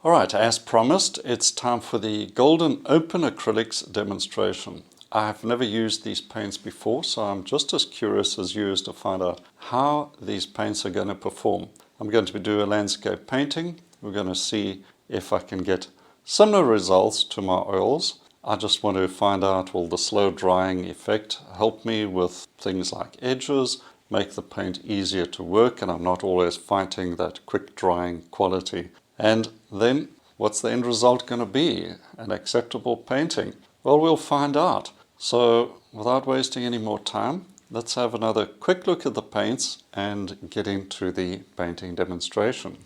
Alright, as promised, it's time for the Golden Open Acrylics demonstration. I've never used these paints before, so I'm just as curious as you as to find out how these paints are going to perform. I'm going to do a landscape painting. We're going to see if I can get similar results to my oils. I just want to find out, will the slow drying effect help me with things like edges, make the paint easier to work, and I'm not always fighting that quick drying quality. And then, what's the end result going to be? An acceptable painting? Well, we'll find out. So, without wasting any more time, let's have another quick look at the paints and get into the painting demonstration.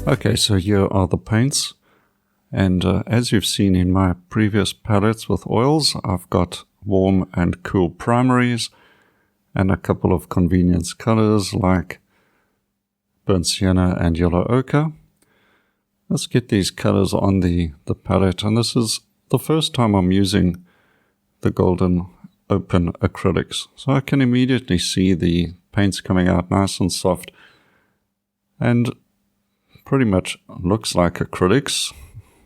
Okay, so here are the paints. And as you've seen in my previous palettes with oils, I've got warm and cool primaries and a couple of convenience colors like burnt sienna and yellow ochre. Let's get these colors on the palette, and this is the first time I'm using the Golden Open Acrylics. So I can immediately see the paints coming out nice and soft and pretty much looks like acrylics.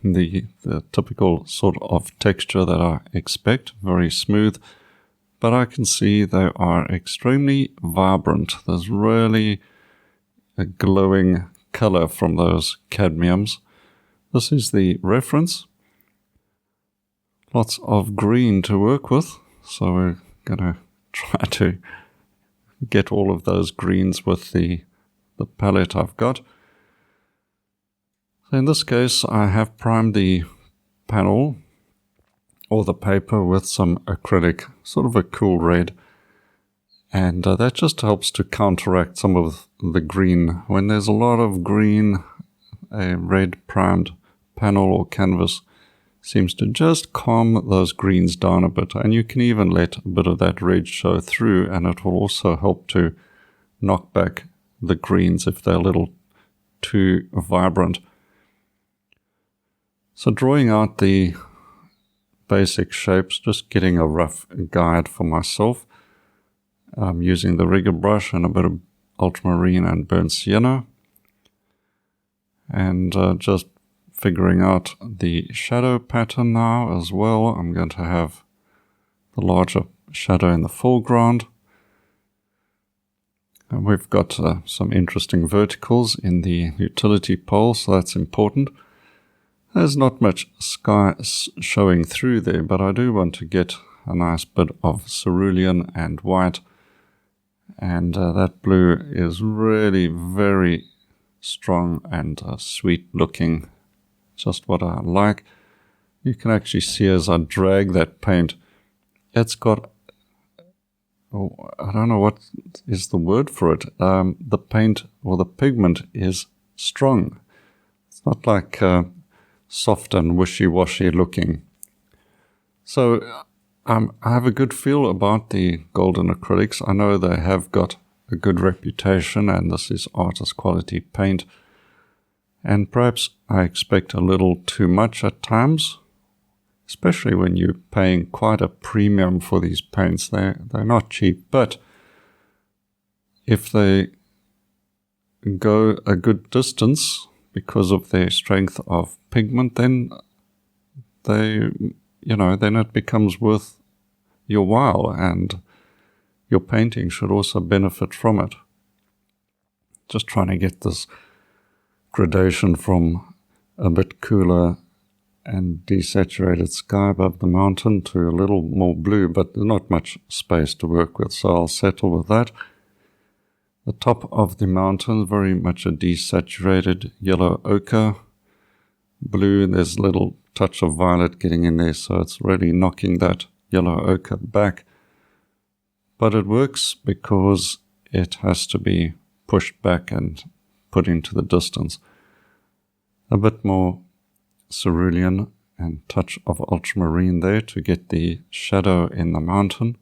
The typical sort of texture that I expect, very smooth. But I can see they are extremely vibrant. There's really a glowing color from those cadmiums. This is the reference. Lots of green to work with. So we're going to try to get all of those greens with the palette I've got. So in this case, I have primed the panel or the paper with some acrylic, sort of a cool red, and that just helps to counteract some of the green. When there's a lot of green, a red primed panel or canvas seems to just calm those greens down a bit, and you can even let a bit of that red show through, and it will also help to knock back the greens if they're a little too vibrant. So drawing out the basic shapes, just getting a rough guide for myself. I'm using the rigger brush and a bit of ultramarine and burnt sienna, and just figuring out the shadow pattern now as well. I'm going to have the larger shadow in the foreground, and we've got some interesting verticals in the utility pole, so that's important. There's not much sky showing through there, but I do want to get a nice bit of cerulean and white. And that blue is really very strong and sweet looking. Just what I like. You can actually see as I drag that paint, it's got, I don't know what is the word for it. The paint or the pigment is strong. It's not like soft and wishy-washy looking. So I have a good feel about the Golden Acrylics. I know they have got a good reputation, and this is artist quality paint. And perhaps I expect a little too much at times, especially when you're paying quite a premium for these paints. They're not cheap, but if they go a good distance because of their strength of pigment, then then it becomes worth your while, and your painting should also benefit from it. Just trying to get this gradation from a bit cooler and desaturated sky above the mountain to a little more blue, but there's not much space to work with, so I'll settle with that. The top of the mountain, very much a desaturated yellow ochre. Blue, there's a little touch of violet getting in there, so it's really knocking that yellow ochre back. But it works because it has to be pushed back and put into the distance. A bit more cerulean and touch of ultramarine there to get the shadow in the mountain.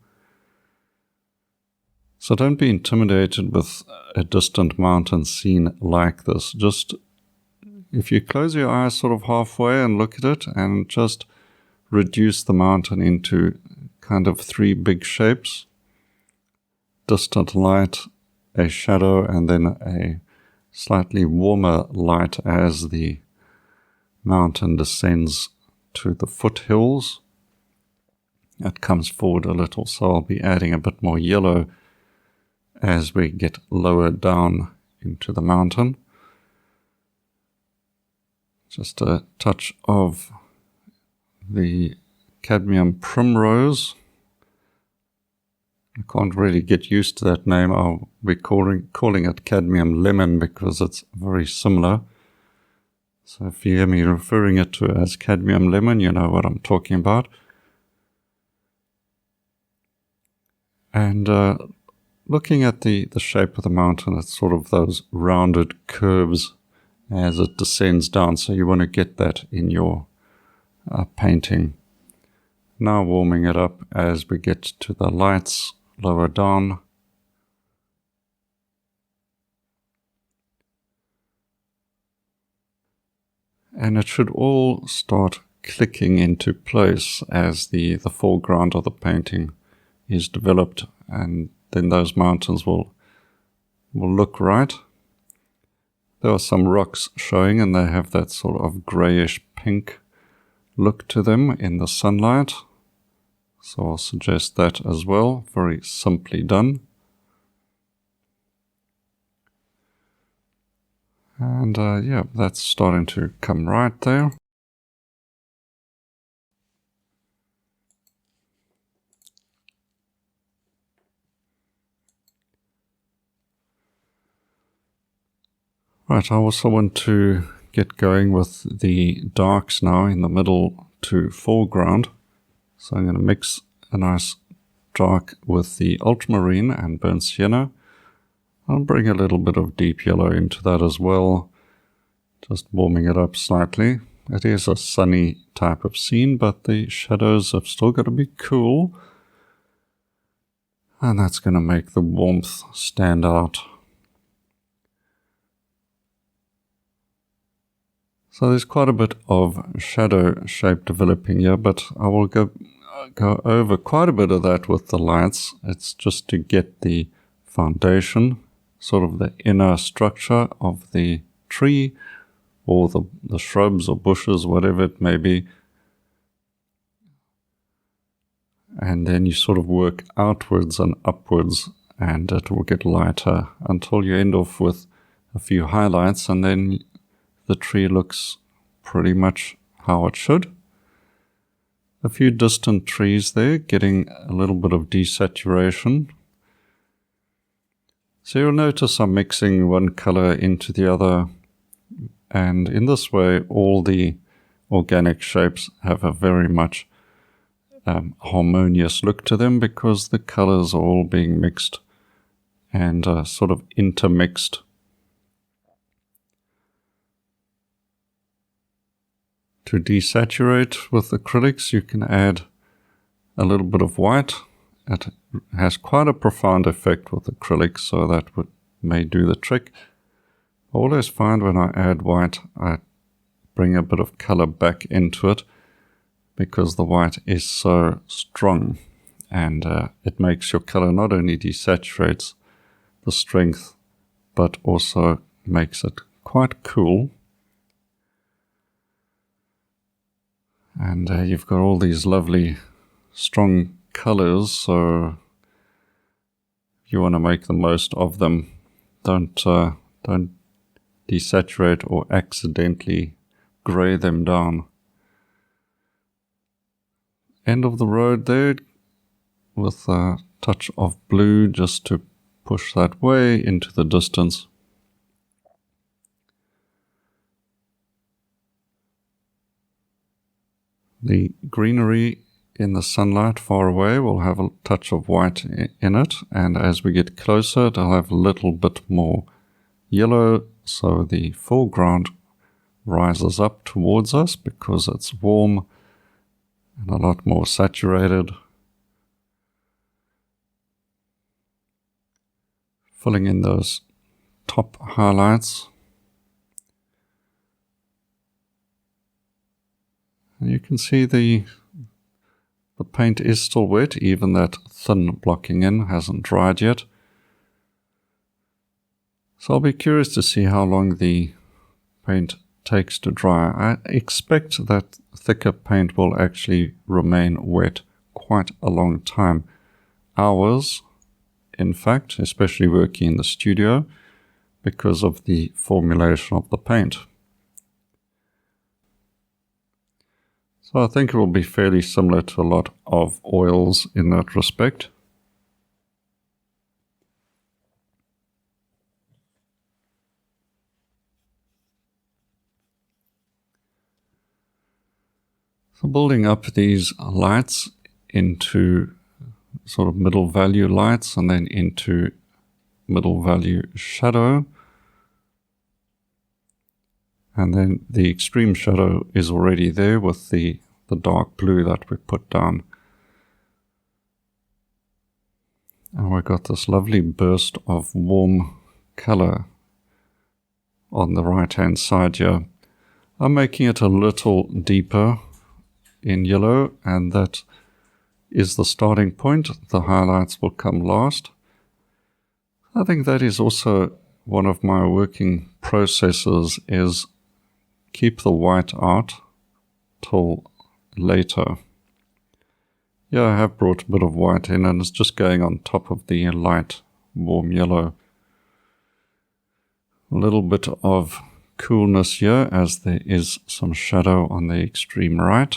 So don't be intimidated with a distant mountain scene like this. Just, if you close your eyes sort of halfway and look at it and just reduce the mountain into kind of three big shapes, distant light, a shadow and then a slightly warmer light as the mountain descends to the foothills. It comes forward a little, so I'll be adding a bit more yellow as we get lower down into the mountain. Just a touch of the cadmium primrose. I can't really get used to that name. I'll be calling it cadmium lemon because it's very similar. So if you hear me referring it to as cadmium lemon, you know what I'm talking about. And looking at the shape of the mountain, it's sort of those rounded curves as it descends down. So you want to get that in your painting. Now warming it up as we get to the lights lower down. And it should all start clicking into place as the foreground of the painting is developed, and then those mountains will look right. There are some rocks showing and they have that sort of grayish pink look to them in the sunlight. So I'll suggest that as well, very simply done. And yeah, that's starting to come right there. Right, I also want to get going with the darks now in the middle to foreground. So I'm going to mix a nice dark with the ultramarine and burnt sienna. I'll bring a little bit of deep yellow into that as well, just warming it up slightly. It is a sunny type of scene, but the shadows have still got to be cool. And that's going to make the warmth stand out. So there's quite a bit of shadow shape developing here, but I will go over quite a bit of that with the lights. It's just to get the foundation, sort of the inner structure of the tree or the shrubs or bushes, whatever it may be. And then you sort of work outwards and upwards, and it will get lighter until you end off with a few highlights, and then the tree looks pretty much how it should. A few distant trees there, getting a little bit of desaturation. So you'll notice I'm mixing one color into the other, and in this way all the organic shapes have a very much harmonious look to them, because the colors are all being mixed and sort of intermixed. To desaturate with acrylics, you can add a little bit of white. It has quite a profound effect with acrylics, so that may do the trick. I always find when I add white, I bring a bit of color back into it, because the white is so strong, and it makes your color not only desaturates the strength, but also makes it quite cool. And you've got all these lovely strong colors, so you want to make the most of them. Don't desaturate or accidentally gray them down. End of the road there with a touch of blue just to push that way into the distance. The greenery in the sunlight far away will have a touch of white in it, and as we get closer it'll have a little bit more yellow, so the foreground rises up towards us because it's warm and a lot more saturated. Filling in those top highlights. And you can see the paint is still wet, even that thin blocking in hasn't dried yet. So I'll be curious to see how long the paint takes to dry. I expect that thicker paint will actually remain wet quite a long time. Hours, in fact, especially working in the studio, because of the formulation of the paint. So I think it will be fairly similar to a lot of oils in that respect. So building up these lights into sort of middle value lights and then into middle value shadow. And then the extreme shadow is already there with the dark blue that we put down. And we've got this lovely burst of warm color on the right hand side here. I'm making it a little deeper in yellow, and that is the starting point. The highlights will come last. I think that is also one of my working processes, is keep the white out till later. Yeah, I have brought a bit of white in, and it's just going on top of the light warm yellow. A little bit of coolness here as there is some shadow on the extreme right.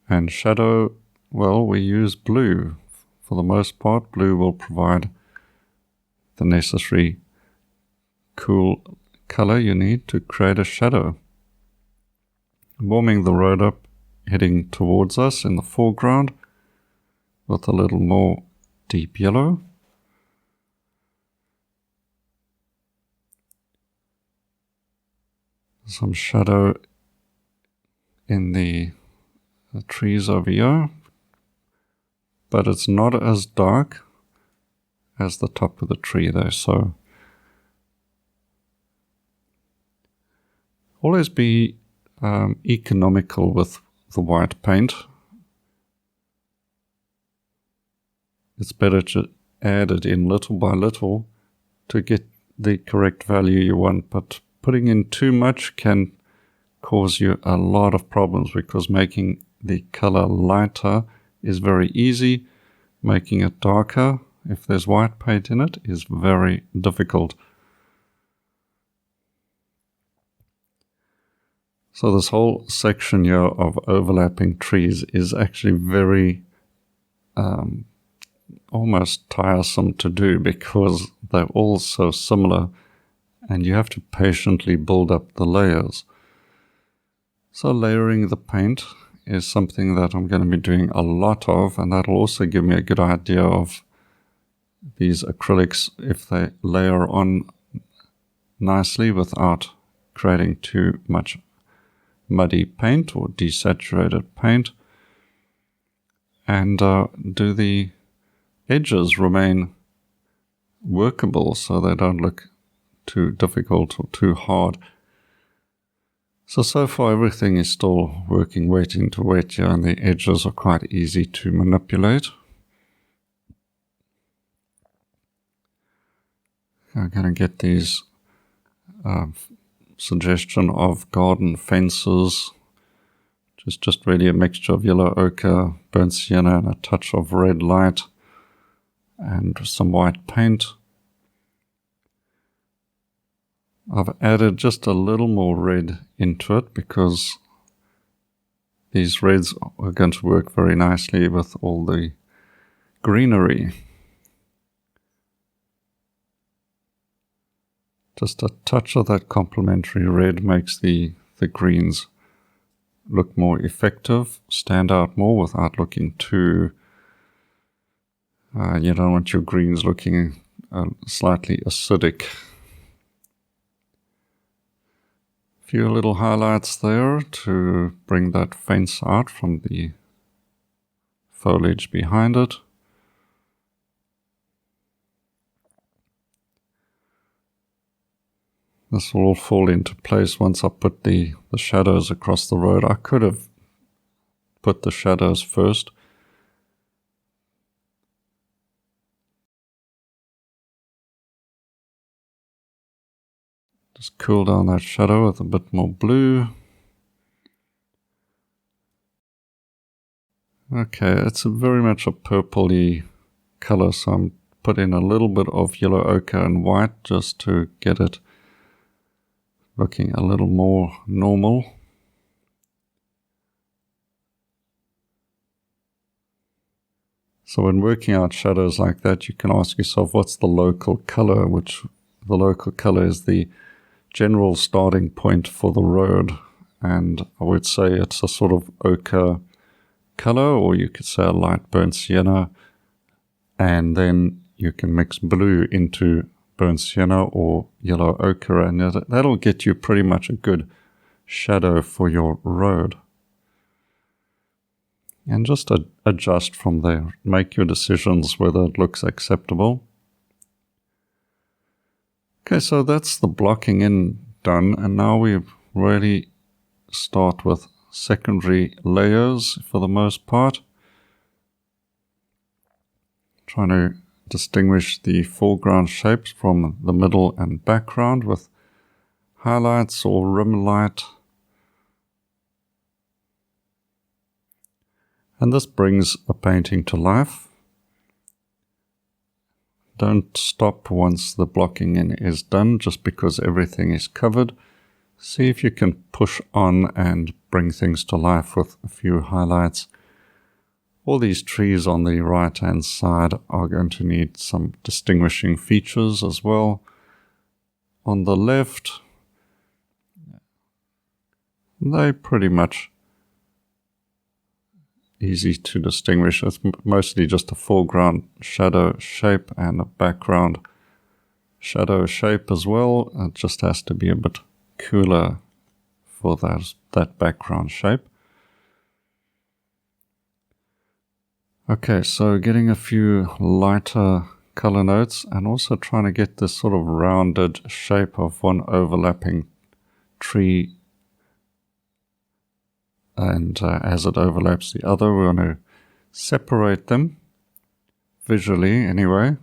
And shadow, well, we use blue. For the most part, blue will provide the necessary cool color you need to create a shadow. Warming the road up, heading towards us in the foreground with a little more deep yellow. Some shadow in the trees over here, but it's not as dark as the top of the tree there. So always be economical with the white paint. It's better to add it in little by little to get the correct value you want, but putting in too much can cause you a lot of problems, because making the color lighter is very easy. Making it darker, if there's white paint in it, is very difficult. So this whole section here of overlapping trees is actually very almost tiresome to do, because they're all so similar and you have to patiently build up the layers. So layering the paint is something that I'm going to be doing a lot of, and that'll also give me a good idea of these acrylics, if they layer on nicely without creating too much muddy paint or desaturated paint. And do the edges remain workable so they don't look too difficult or too hard. So far everything is still working wet into wet here, and the edges are quite easy to manipulate. I'm going to get these suggestion of garden fences, which is just really a mixture of yellow ochre, burnt sienna, and a touch of red light, and some white paint. I've added just a little more red into it because these reds are going to work very nicely with all the greenery. Just a touch of that complementary red makes the greens look more effective, stand out more without looking too... you don't want your greens looking slightly acidic. Few little highlights there to bring that fence out from the foliage behind it. This will all fall into place once I put the shadows across the road. I could have put the shadows first, Just cool down that shadow with a bit more blue. Okay, it's very much a purpley color, so I'm putting a little bit of yellow ochre and white just to get it looking a little more normal. So when working out shadows like that, you can ask yourself, what's the local color? Which the local color is the general starting point for the road. And I would say it's a sort of ochre color, or you could say a light burnt sienna. And then you can mix blue into burnt sienna or yellow ochre, and that'll get you pretty much a good shadow for your road. And just adjust from there. Make your decisions whether it looks acceptable. Okay, so that's the blocking in done, and now we really start with secondary layers for the most part. Trying to distinguish the foreground shapes from the middle and background with highlights or rim light. And this brings a painting to life. Don't stop once the blocking in is done just because everything is covered. See if you can push on and bring things to life with a few highlights. All these trees on the right hand side are going to need some distinguishing features as well. On the left, they're pretty much easy to distinguish. It's mostly just a foreground shadow shape and a background shadow shape as well. It just has to be a bit cooler for that background shape. Okay, so getting a few lighter color notes and also trying to get this sort of rounded shape of one overlapping tree. And as it overlaps the other, we're going to separate them visually anyway.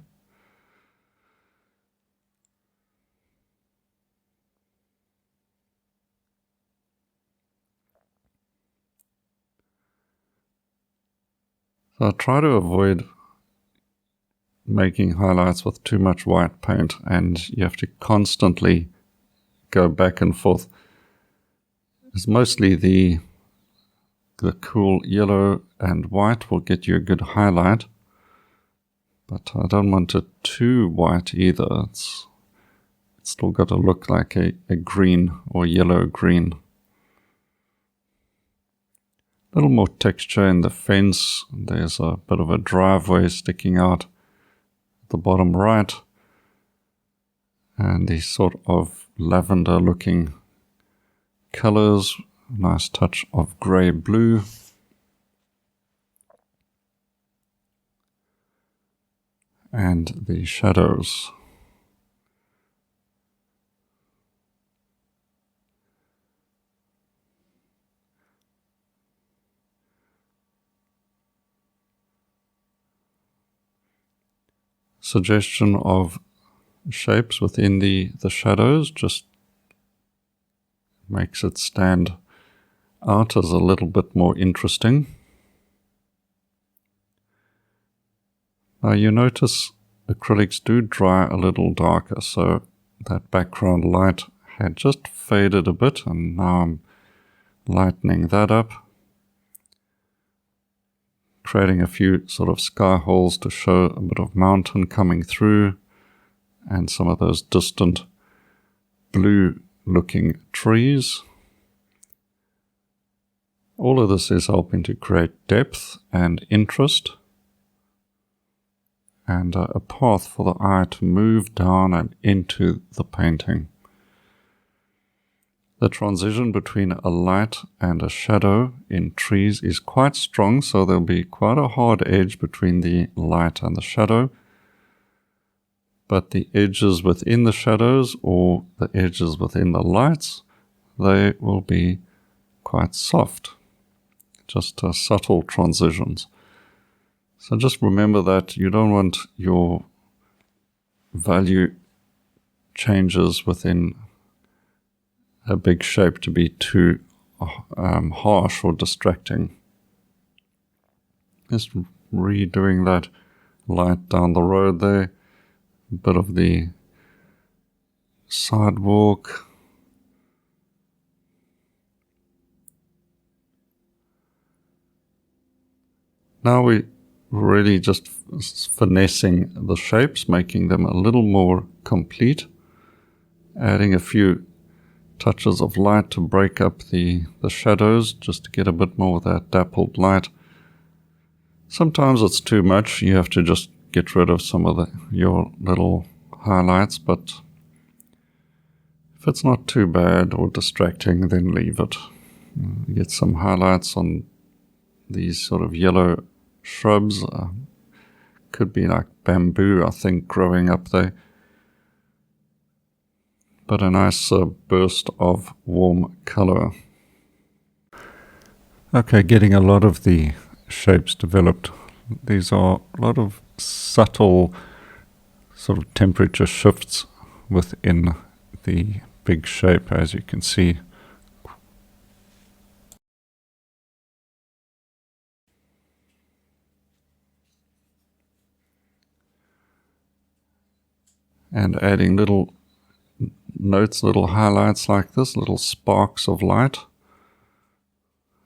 So I try to avoid making highlights with too much white paint, and you have to constantly go back and forth. It's mostly the cool yellow and white will get you a good highlight, but I don't want it too white either. It's still got to look like a green or yellow green. A little more texture in the fence. There's a bit of a driveway sticking out at the bottom right, and these sort of lavender looking colors. Nice touch of grey blue. And the shadows. Suggestion of shapes within the shadows just makes it stand out as a little bit more interesting. Now you notice acrylics do dry a little darker, so that background light had just faded a bit, and now I'm lightening that up, creating a few sort of sky holes to show a bit of mountain coming through and some of those distant blue looking trees. All of this is helping to create depth and interest, and a path for the eye to move down and into the painting. The transition between a light and a shadow in trees is quite strong, so there'll be quite a hard edge between the light and the shadow. But the edges within the shadows or the edges within the lights, they will be quite soft. Just subtle transitions. So just remember that you don't want your value changes within a big shape to be too harsh or distracting. Just redoing that light down the road there, a bit of the sidewalk. Now we really just finessing the shapes, making them a little more complete, adding a few touches of light to break up the shadows, just to get a bit more of that dappled light. Sometimes it's too much, you have to just get rid of some of your little highlights, but if it's not too bad or distracting, then leave it. You get some highlights on these sort of yellow shrubs, could be like bamboo, I think, growing up there. But a nice burst of warm color. Okay, getting a lot of the shapes developed. These are a lot of subtle sort of temperature shifts within the big shape, as you can see. And adding little notes, little highlights like this, little sparks of light,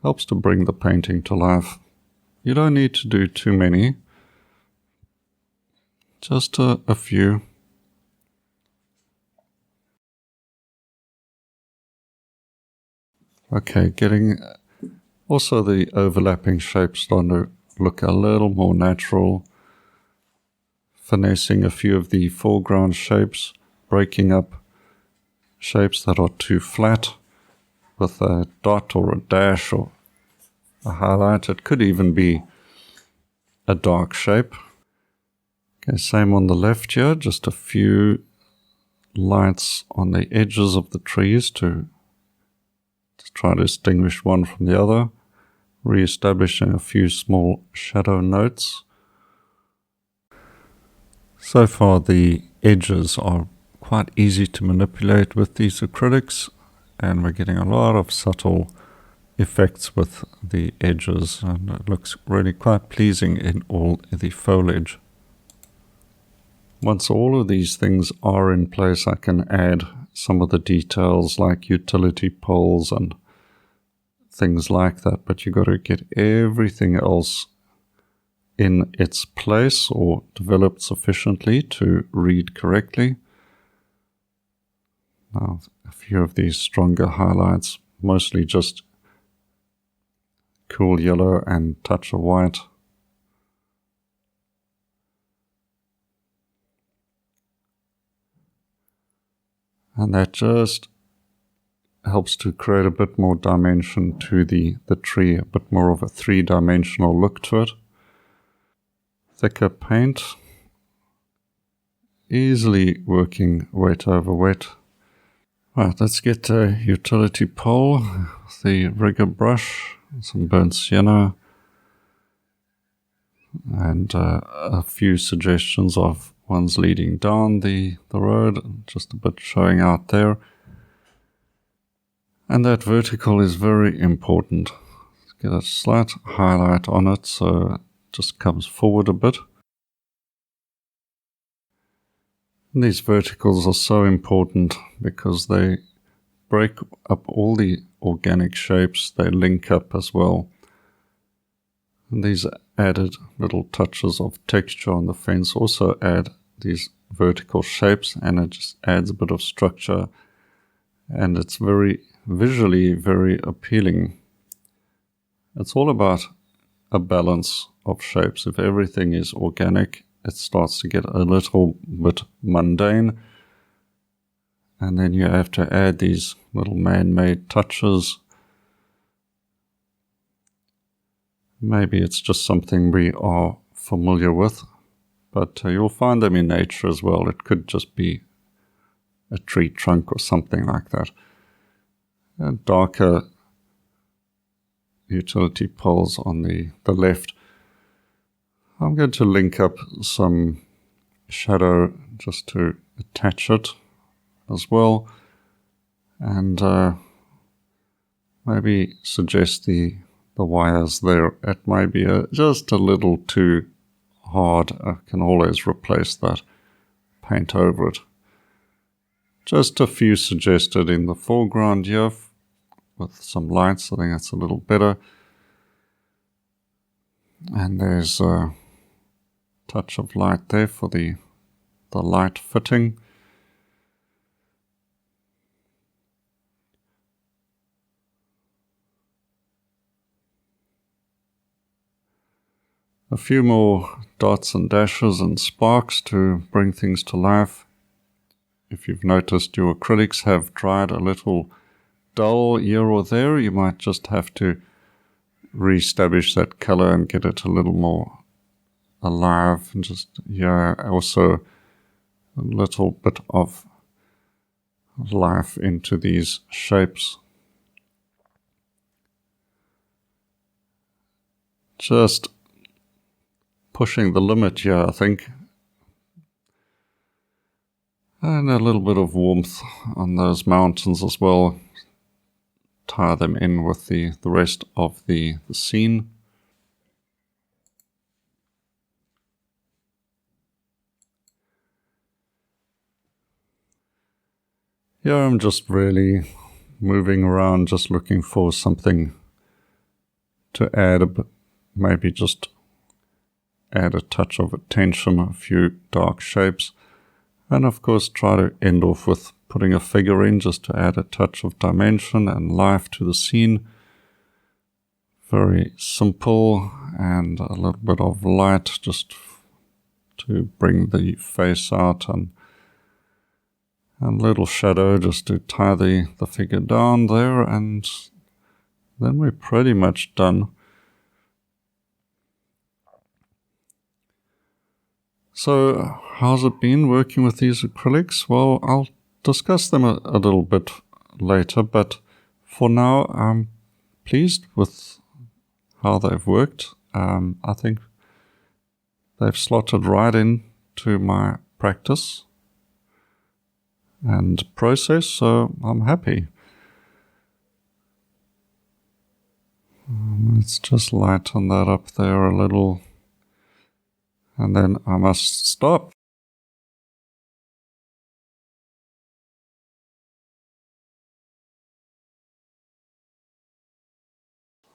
helps to bring the painting to life. You don't need to do too many, just a few. Okay, getting also the overlapping shapes starting to look a little more natural. Finessing a few of the foreground shapes, breaking up shapes that are too flat with a dot or a dash or a highlight. It could even be a dark shape. Okay, same on the left here, just a few lights on the edges of the trees to try to distinguish one from the other, re-establishing a few small shadow notes. So far the edges are quite easy to manipulate with these acrylics, and we're getting a lot of subtle effects with the edges, and it looks really quite pleasing in all the foliage. Once all of these things are in place, I can add some of the details like utility poles and things like that, but you've got to get everything else in its place or developed sufficiently to read correctly. Now, a few of these stronger highlights, mostly just cool yellow and touch of white. And that just helps to create a bit more dimension to the tree, a bit more of a three-dimensional look to it. Thicker paint, easily working wet over wet. Right, let's get a utility pole, the rigger brush, some burnt sienna, and a few suggestions of ones leading down the road, just a bit showing out there. And that vertical is very important. Let's get a slight highlight on it so it just comes forward a bit. And these verticals are so important because they break up all the organic shapes, they link up as well. And these added little touches of texture on the fence also add these vertical shapes, and it just adds a bit of structure, and it's very visually very appealing. It's all about a balance of shapes. If everything is organic, it starts to get a little bit mundane, and then you have to add these little man-made touches. Maybe it's just something we are familiar with, but you'll find them in nature as well. It could just be a tree trunk or something like that. And darker utility poles on the left. I'm going to link up some shadow just to attach it as well. and maybe suggest the wires there. It may be just a little too hard. I can always replace that, paint over it. Just a few suggested in the foreground here with some lights. I think that's a little better. And there's a touch of light there for the light fitting. A few more dots and dashes and sparks to bring things to life. If you've noticed your acrylics have dried a little dull here or there, you might just have to re-establish that color and get it a little more alive. And just, yeah, also a little bit of life into these shapes. Just pushing the limit here, I think. And a little bit of warmth on those mountains as well. Tie them in with the rest of the scene. Here I'm just really moving around, just looking for something to add a bit, maybe just add a touch of attention, a few dark shapes. And of course try to end off with putting a figure in just to add a touch of dimension and life to the scene. Very simple, and a little bit of light just to bring the face out, and little shadow just to tie the figure down there, and then we're pretty much done. So how's it been working with these acrylics? Well, I'll discuss them a little bit later, but for now I'm pleased with how they've worked. I think they've slotted right into my practice and process, so I'm happy. Let's just lighten that up there a little. And then I must stop.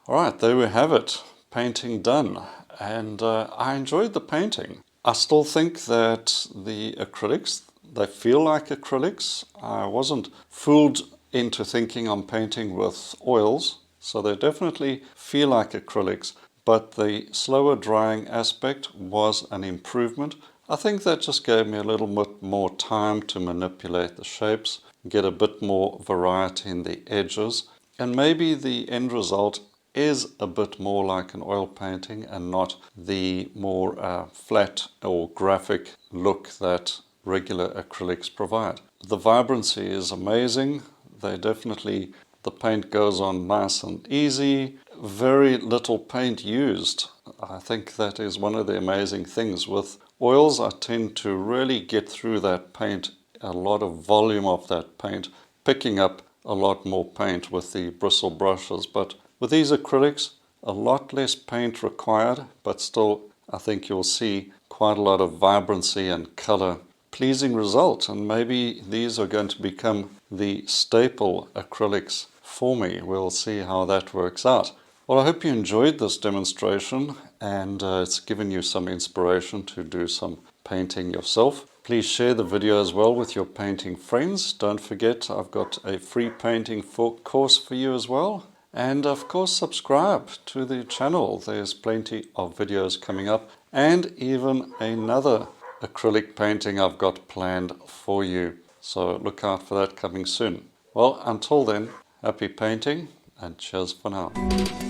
Alright, there we have it. Painting done. And I enjoyed the painting. I still think that the acrylics, they feel like acrylics. I wasn't fooled into thinking I'm painting with oils, so they definitely feel like acrylics. But the slower drying aspect was an improvement. I think that just gave me a little bit more time to manipulate the shapes, get a bit more variety in the edges, and maybe the end result is a bit more like an oil painting and not the more flat or graphic look that regular acrylics provide. The vibrancy is amazing. The paint goes on nice and easy. Very little paint used. I think that is one of the amazing things. With oils, I tend to really get through that paint, a lot of volume of that paint, picking up a lot more paint with the bristle brushes. But with these acrylics, a lot less paint required, but still I think you'll see quite a lot of vibrancy and color. Pleasing result, and maybe these are going to become the staple acrylics for me. We'll see how that works out. Well, I hope you enjoyed this demonstration, and it's given you some inspiration to do some painting yourself. Please share the video as well with your painting friends. Don't forget, I've got a free painting course for you as well. And of course, subscribe to the channel. There's plenty of videos coming up, and even another acrylic painting I've got planned for you. So look out for that coming soon. Well, until then, happy painting and cheers for now.